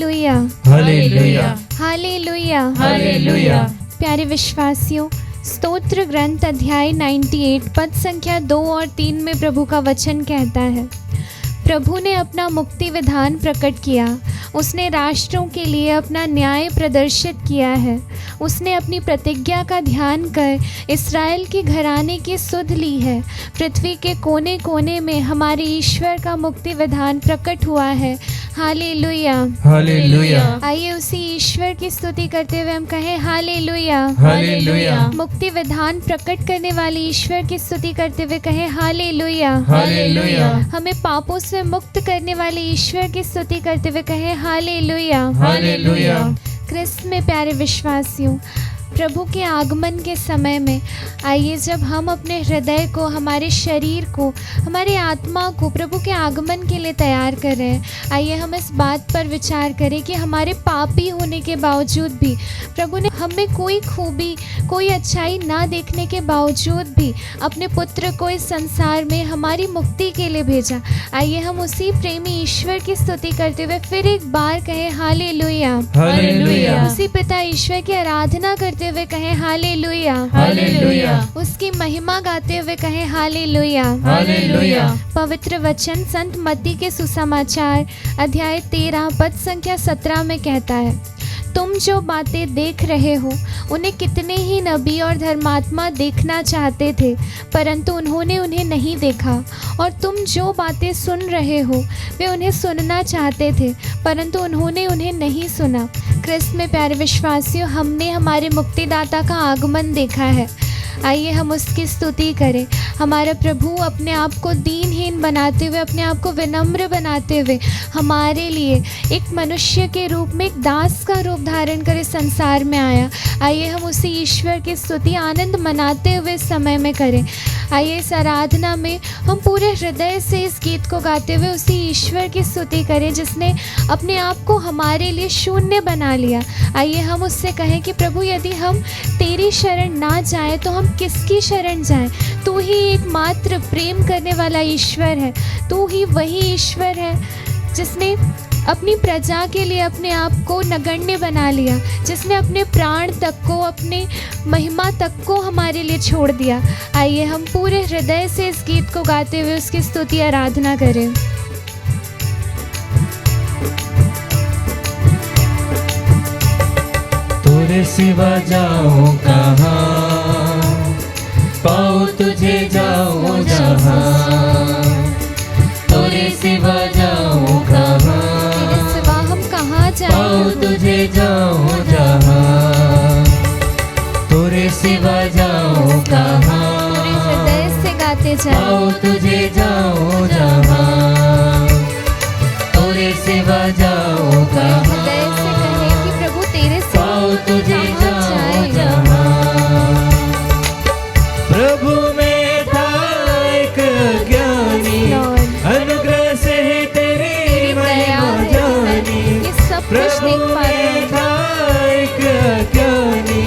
Hallelujah, hallelujah, hallelujah, hallelujah. प्यारे विश्वासियों, स्तोत्र ग्रंथ अध्याय 98 पद संख्या 2 और 3 में प्रभु का वचन कहता है, प्रभु ने अपना मुक्ति विधान प्रकट किया, उसने राष्ट्रों के लिए अपना न्याय प्रदर्शित किया है। उसने अपनी प्रतिज्ञा का ध्यान कर इस्राएल के घराने की सुध ली है। पृथ्वी के कोने कोने में हमारे ईश्वर का मुक्ति विधान प्रकट हुआ है। हालेलुया, हालेलुया, आइए उसी ईश्वर की स्तुति करते हुए हम कहें हालेलुया, हालेलुया, मुक्ति विधान प्रकट करने वाले ईश्वर की स्तुति करते हुए कहें हालेलुया, हालेलुया, हमें पापों से मुक्त करने वाले ईश्वर की स्तुति करते हुए कहें हालेलुया, हालेलुया। क्रिस्त में प्यारे विश्वासियों, प्रभु के आगमन के समय में आइए जब हम अपने हृदय को, हमारे शरीर को, हमारी आत्मा को प्रभु के आगमन के लिए तैयार कर रहे हैं, आइए हम इस बात पर विचार करें कि हमारे पापी होने के बावजूद भी प्रभु ने हमें कोई खूबी, कोई अच्छाई ना देखने के बावजूद भी अपने पुत्र को इस संसार में हमारी मुक्ति के लिए भेजा। आइए हम उसी प्रेमी ईश्वर की स्तुति करते हुए फिर एक बार कहें हालेलुया, हालेलुया, उसी पिता ईश्वर की आराधना करते हुए कहें हालेलुया, हालेलुया, उसकी महिमा गाते हुए कहें हालेलुया, हालेलुया। पवित्र वचन संत मत्ती के सुसमाचार अध्याय 13 पद संख्या 17 में कहता है, तुम जो बातें देख रहे हो उन्हें कितने ही नबी और धर्मात्मा देखना चाहते थे, परंतु उन्होंने उन्हें नहीं देखा, और तुम जो बातें सुन रहे हो वे उन्हें सुनना चाहते थे, परंतु उन्होंने उन्हें नहीं सुना। क्रिस्त में प्यारे विश्वासियों, हमने हमारे मुक्तिदाता का आगमन देखा है। आइए हम उसकी स्तुति करें। हमारा प्रभु अपने आप को दीनहीन बनाते हुए, अपने आप को विनम्र बनाते हुए हमारे लिए एक मनुष्य के रूप में, एक दास का रूप धारण कर इस संसार में आया। आइए हम उसी ईश्वर की स्तुति आनंद मनाते हुए इस समय में करें। आइए इस आराधना में हम पूरे हृदय से इस गीत को गाते हुए उसी ईश्वर की स्तुति करें जिसने अपने आप को हमारे लिए शून्य बना लिया। आइए हम उससे कहें कि प्रभु, यदि हम तेरी शरण ना जाएं तो हम किसकी शरण जाएं? तू ही एकमात्र प्रेम करने वाला ईश्वर है। तू ही वही ईश्वर है जिसने अपनी प्रजा के लिए अपने आप को नगण्य बना लिया, जिसने अपने प्राण तक को, अपने महिमा तक को हमारे लिए छोड़ दिया। आइए हम पूरे हृदय से इस गीत को गाते हुए उसकी स्तुति आराधना करें। तेरे सिवा जाऊं कहाँ, पाऊं तुझे जाऊं जहाँ, तेरे सिवा जाऊं कहाँ, तेरे सिवा हम कहाँ पाऊं जाएं? तुझे जाऊं जहाँ, तेरे सिवा जाऊं कहाँ, पूरे हृदय से गाते जाएं। पाऊं तुझे जाऊं जहाँ, तेरे सिवा जाऊं पूरे कहाँ, हृदय से कहें कि प्रभु तेरे सिवा पाऊं तुझे कहाँ जाऊं जाएं? जहाँ। प्रभु में था एक अज्ञानी, Lord, अनुग्रह से ही तेरी दया महिमा है, जानी। ये सब कुछ प्रभु देख पा रहे में हैं। था एक अज्ञानी,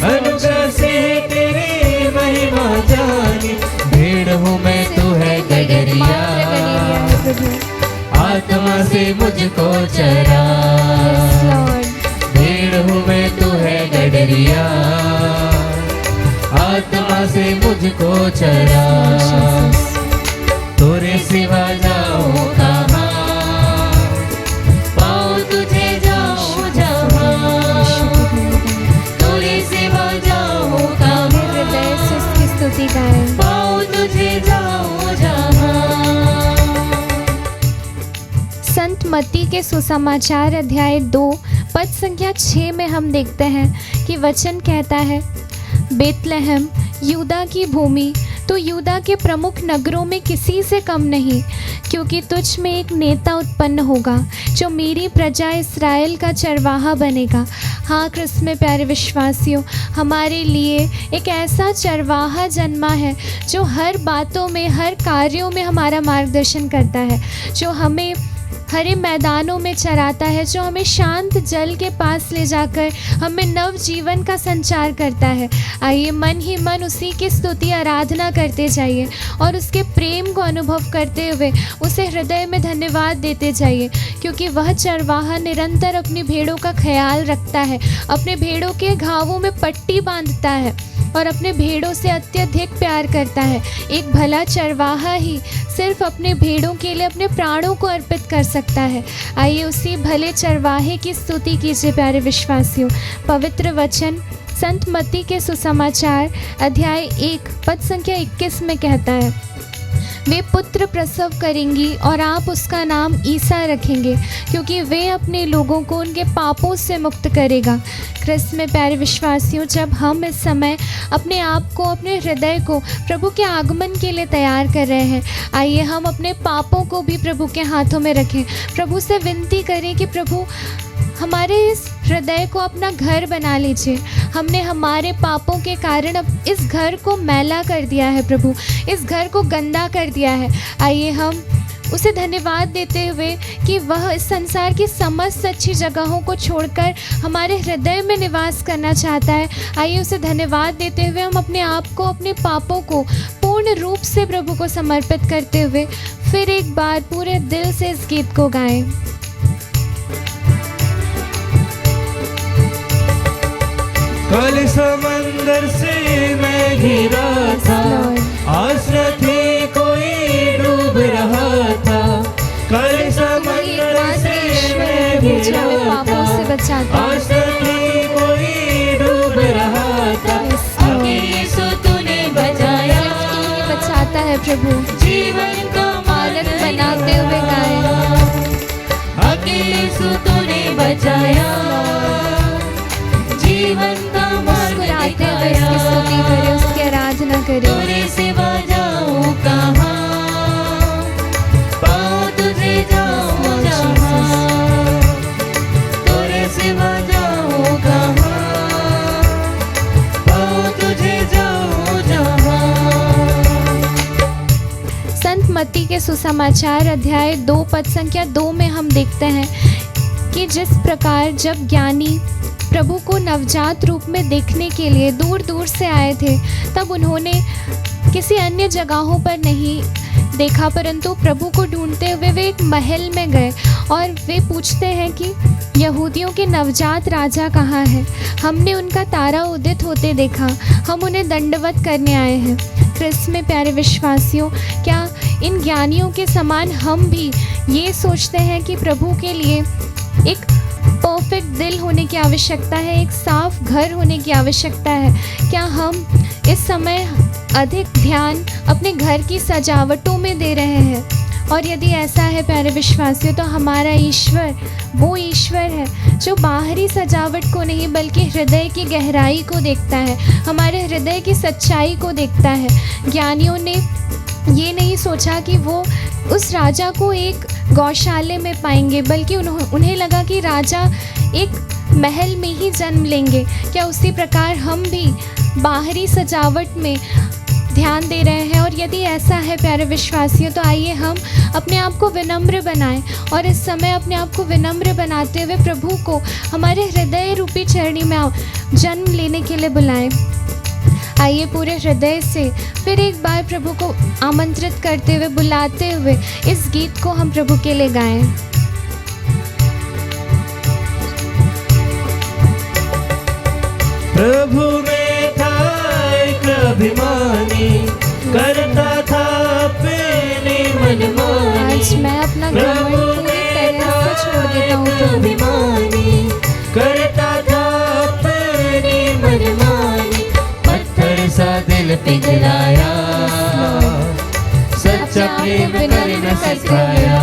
अनुग्रह से ही तेरी महिमा जानी। भीड़ हूँ मैं, तू है गडरिया, एकमात्र गडरिया है प्रभु। आत्मा से मुझको चरा। Yes, Lord. भीड़ हूँ मैं, तू है गडरिया, आत्मा से मुझको चरा। तेरे सिवा जाऊं कहाँ, पाऊं तुझे जाऊं जहाँ, तेरे सिवा जाऊं कहाँ, हृदय से उसकी स्तुति गाएं। पाऊं तुझे जाऊं जहाँ। संत मत्ती के सुसमाचार अध्याय 2 पद संख्या 6 में हम देखते हैं कि वचन कहता है, बेतलहम यूदा की भूमि, तो यूदा के प्रमुख नगरों में किसी से कम नहीं, क्योंकि तुझ में एक नेता उत्पन्न होगा जो मेरी प्रजा इस्राएल का चरवाहा बनेगा। हाँ, क्रिस्त में प्यारे विश्वासियों, हमारे लिए एक ऐसा चरवाहा जन्मा है जो हर बातों में, हर कार्यों में हमारा मार्गदर्शन करता है, जो हमें हरे मैदानों में चराता है, जो हमें शांत जल के पास ले जाकर हमें नव जीवन का संचार करता है। आइए मन ही मन उसी की स्तुति आराधना करते जाइए और उसके प्रेम को अनुभव करते हुए उसे हृदय में धन्यवाद देते जाइए, क्योंकि वह चरवाहा निरंतर अपनी भेड़ों का ख्याल रखता है, अपने भेड़ों के घावों में पट्टी बांधता है और अपने भेड़ों से अत्यधिक प्यार करता है। एक भला चरवाहा ही सिर्फ अपने भेड़ों के लिए अपने प्राणों को अर्पित कर सकता है। आइए उसी भले चरवाहे की स्तुति कीजिए प्यारे विश्वासियों। पवित्र वचन संत मत्ती के सुसमाचार अध्याय 1 पद संख्या 21 में कहता है, वे पुत्र प्रसव करेंगी और आप उसका नाम ईसा रखेंगे, क्योंकि वे अपने लोगों को उनके पापों से मुक्त करेगा। ख्रिस्त में प्यारे विश्वासियों, जब हम इस समय अपने आप को, अपने हृदय को प्रभु के आगमन के लिए तैयार कर रहे हैं, आइए हम अपने पापों को भी प्रभु के हाथों में रखें। प्रभु से विनती करें कि प्रभु हमारे इस हृदय को अपना घर बना लीजिए। हमने हमारे पापों के कारण अब इस घर को मैला कर दिया है, प्रभु इस घर को गंदा कर दिया है। आइए हम उसे धन्यवाद देते हुए कि वह इस संसार की समस्त अच्छी जगहों को छोड़कर हमारे हृदय में निवास करना चाहता है। आइए उसे धन्यवाद देते हुए हम अपने आप को, अपने पापों को पूर्ण रूप से प्रभु को समर्पित करते हुए फिर एक बार पूरे दिल से इस गीत को गाएं। कल समंदर से मैं घिरा था, आस न थी कोई डूब रहा था। कल समंदर से मैं घिरा था, आस न थी कोई डूब रहा था। यीशु तूने बचाया, बचाता है प्रभु, जीवन को मालक बनाते हुए गाएं। यीशु तूने बचाया, जीवन मुस्कुराते हुए उसकी स्तुति करें, उसकी आराधना करें। तेरे सिवा जाऊं कहाँ, पाऊं तुझे जाऊं जहाँ। तेरे सिवा जाऊं कहाँ, पाऊं तुझे जाऊं जहाँ। संत मत्ती के सुसमाचार अध्याय 2 पद संख्या 2 में हम देखते हैं कि जिस प्रकार जब ज्ञानी प्रभु को नवजात रूप में देखने के लिए दूर दूर से आए थे, तब उन्होंने किसी अन्य जगहों पर नहीं देखा, परंतु प्रभु को ढूंढते हुए वे एक महल में गए और वे पूछते हैं कि यहूदियों के नवजात राजा कहाँ है? हमने उनका तारा उदित होते देखा, हम उन्हें दंडवत करने आए हैं। ख्रिस्त में प्यारे विश्वासियों, क्या इन ज्ञानियों के समान हम भी ये सोचते हैं कि प्रभु के लिए एक परफेक्ट दिल होने की आवश्यकता है, एक साफ घर होने की आवश्यकता है? क्या हम इस समय अधिक ध्यान अपने घर की सजावटों में दे रहे हैं? और यदि ऐसा है प्यारे विश्वासियों, तो हमारा ईश्वर वो ईश्वर है जो बाहरी सजावट को नहीं बल्कि हृदय की गहराई को देखता है, हमारे हृदय की सच्चाई को देखता है। ज्ञानियों ने ये नहीं सोचा कि वो उस राजा को एक गौशाले में पाएंगे, बल्कि उन्हें लगा कि राजा एक महल में ही जन्म लेंगे। क्या उसी प्रकार हम भी बाहरी सजावट में ध्यान दे रहे हैं? और यदि ऐसा है प्यारे विश्वासियों, तो आइए हम अपने आप को विनम्र बनाएं और इस समय अपने आप को विनम्र बनाते हुए प्रभु को हमारे हृदय रूपी चरणी में जन्म लेने के लिए बुलाएं। आइए पूरे हृदय से फिर एक बार प्रभु को आमंत्रित करते हुए, बुलाते हुए इस गीत को हम प्रभु के लिए गाएं। प्रभु में था एक अभिमानी, करता था अपनी मनमानी। आज मैं अपना घमंड पूरी तरह से छोड़ देता हूँ प्रभु। अभिमानी, करता था अपनी मनमानी। पत्थर सा दिल पिघलाया, सच्चा प्रेम कर न सिखाया।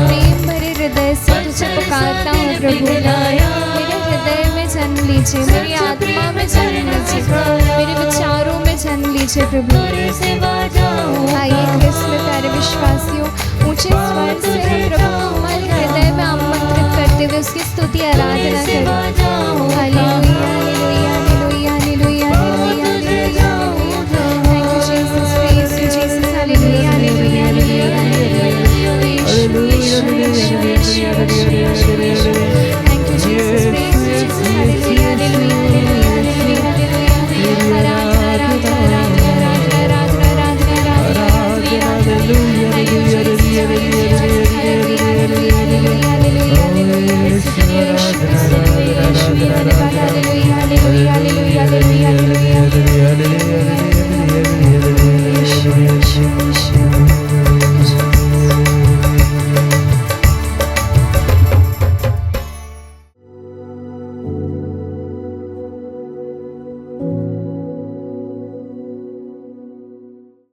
प्रेम भरे हृदय से तुझे पुकारता हूँ प्रभु, मेरे हृदय में जन्म लीजिए, मेरी आत्मा में जन्म लीजिए, मेरे विचारों में जन्म लीजिए प्रभु। आइए ख्रिस्त में प्यारे विश्वासियों, ऊंचे स्वर से हम प्रभु को हमारे हृदय में आमंत्रित करते हुए उसकी स्तुति आराधना करें। Hallelujah hallelujah hallelujah hallelujah hallelujah hallelujah. Thank you Jesus, praise you Jesus. Hallelujah hallelujah hallelujah hallelujah. Yeshu Yeshu Yeshu hallelujah hallelujah hallelujah